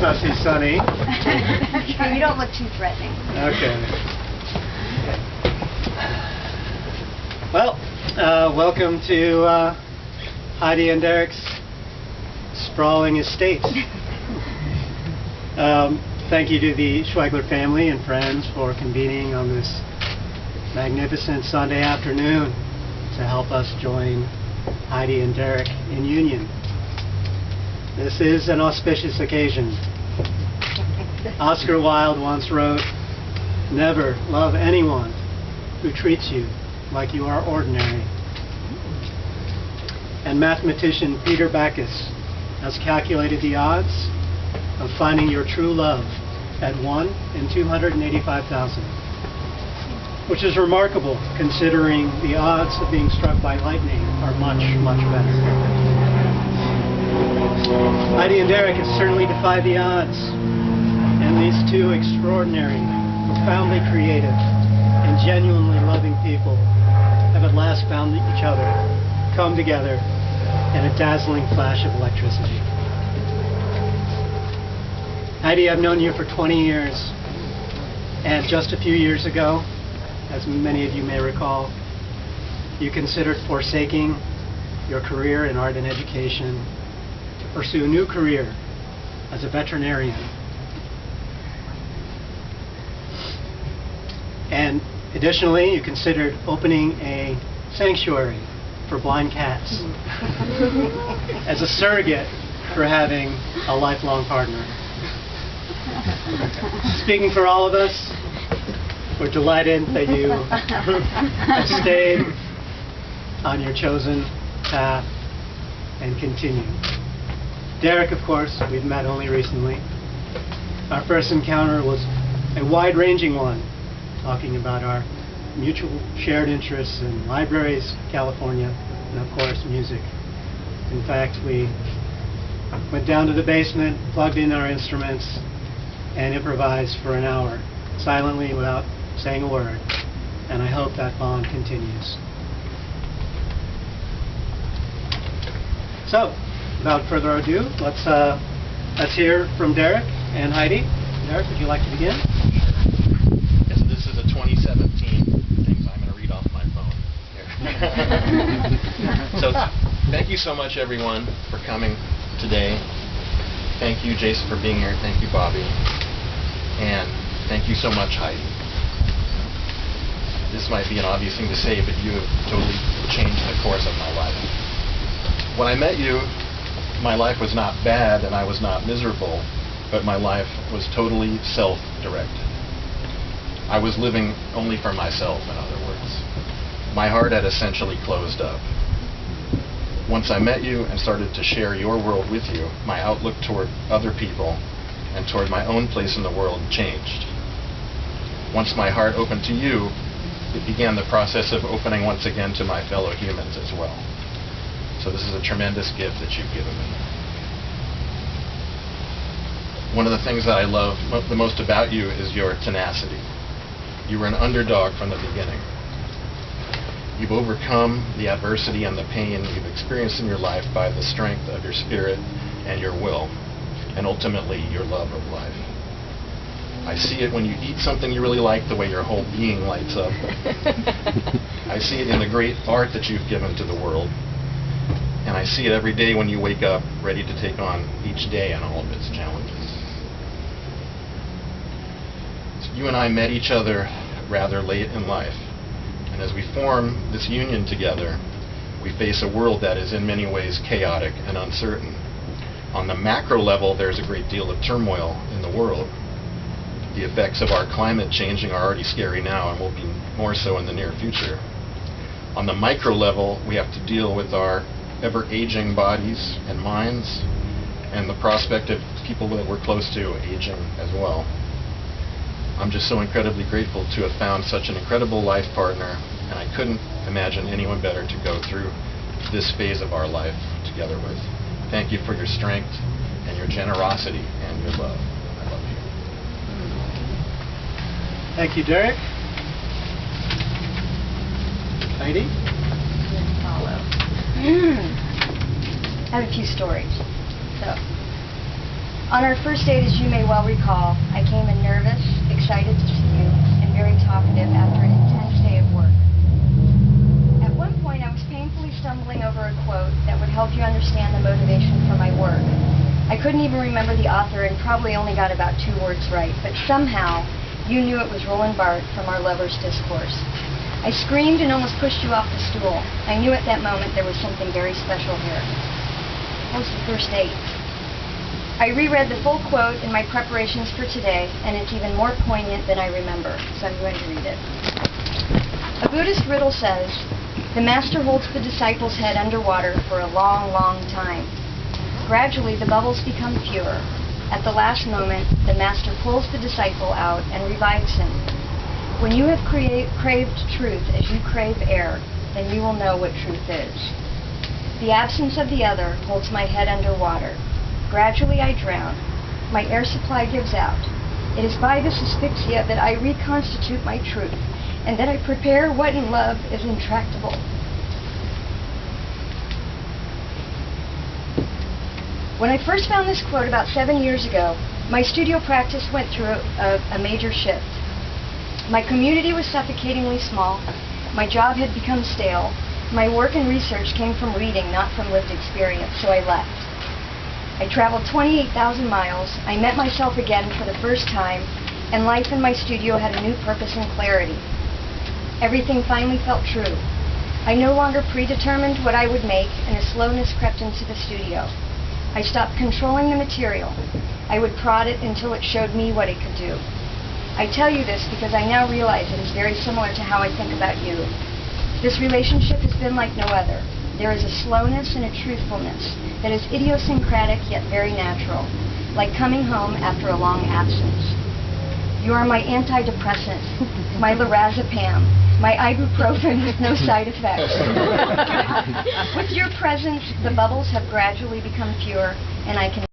not too sunny. You don't look too threatening. Okay. Well, welcome to Heidi and Derek's sprawling estate. Thank you to the Schweigler family and friends for convening on this magnificent Sunday afternoon to help us join Heidi and Derek in union. This is an auspicious occasion. Oscar Wilde once wrote, "Never love anyone who treats you like you are ordinary." And mathematician Peter Backus has calculated the odds of finding your true love at 1 in 285,000, which is remarkable considering the odds of being struck by lightning are much, much better. Heidi and Derek have certainly defied the odds, and these two extraordinary, profoundly creative, and genuinely loving people have at last found each other, come together in a dazzling flash of electricity. Heidi, I've known you for 20 years, and just a few years ago, as many of you may recall, you considered forsaking your career in art and education to pursue a new career as a veterinarian. And additionally, you considered opening a sanctuary for blind cats as a surrogate for having a lifelong partner. Speaking for all of us, we're delighted that you have stayed on your chosen path and continue. Derek, of course, we've met only recently. Our first encounter was a wide-ranging one, talking about our mutual shared interests in libraries, California, and of course, music. In fact, we went down to the basement, plugged in our instruments, and improvised for an hour, silently, without saying a word. And I hope that bond continues. So, without further ado, let's hear from Derek and Heidi. Derek, would you like to begin? Yes, so this is a 2017 things I'm going to read off my phone here. So, thank you so much, everyone, for coming today. Thank you, Jason, for being here. Thank you, Bobby. And thank you so much, Heidi. This might be an obvious thing to say, but you have totally changed the course of my life. When I met you, my life was not bad and I was not miserable, but my life was totally self-directed. I was living only for myself, in other words. My heart had essentially closed up. Once I met you and started to share your world with you, my outlook toward other people and toward my own place in the world changed. Once my heart opened to you, it began the process of opening once again to my fellow humans as well. So this is a tremendous gift that you've given me. One of the things that I love the most about you is your tenacity. You were an underdog from the beginning. You've overcome the adversity and the pain you've experienced in your life by the strength of your spirit and your will, and ultimately your love of life. I see it when you eat something you really like, the way your whole being lights up. I see it in the great art that you've given to the world. And I see it every day when you wake up ready to take on each day and all of its challenges. So you and I met each other rather late in life. And as we form this union together, we face a world that is in many ways chaotic and uncertain. On the macro level, there's a great deal of turmoil in the world. The effects of our climate changing are already scary now and will be more so in the near future. On the micro level, we have to deal with our ever-aging bodies and minds, and the prospect of people that we're close to aging as well. I'm just so incredibly grateful to have found such an incredible life partner, and I couldn't imagine anyone better to go through this phase of our life together with. Thank you for your strength and your generosity and your love. I love you. Thank you, Derek. Heidi? I have a few stories. So, On our first date, as you may well recall, I came in nervous, excited to see you, and very talkative after an intense day of work. At one point, I was painfully stumbling over a quote that would help you understand the motivation for my work. I couldn't even remember the author and probably only got about 2 words right, but somehow you knew it was Roland Barthes from Our Lover's Discourse. I screamed and almost pushed you off the stool. I knew at that moment there was something very special here. That was the first date. I reread the full quote in my preparations for today, and it's even more poignant than I remember, so I'm going to read it. A Buddhist riddle says, "The master holds the disciple's head underwater for a long, long time. Gradually, the bubbles become fewer. At the last moment, the master pulls the disciple out and revives him. When you have craved truth as you crave air, then you will know what truth is. The absence of the other holds my head underwater. Gradually I drown. My air supply gives out. It is by this asphyxia that I reconstitute my truth, and that I prepare what in love is intractable." When I first found this quote about 7 years ago, my studio practice went through a major shift. My community was suffocatingly small. My job had become stale. My work and research came from reading, not from lived experience, so I left. I traveled 28,000 miles. I met myself again for the first time, and life in my studio had a new purpose and clarity. Everything finally felt true. I no longer predetermined what I would make, and a slowness crept into the studio. I stopped controlling the material. I would prod it until it showed me what it could do. I tell you this because I now realize it is very similar to how I think about you. This relationship has been like no other. There is a slowness and a truthfulness that is idiosyncratic yet very natural, like coming home after a long absence. You are my antidepressant, my lorazepam, my ibuprofen with no side effects. With your presence, the bubbles have gradually become fewer, and I can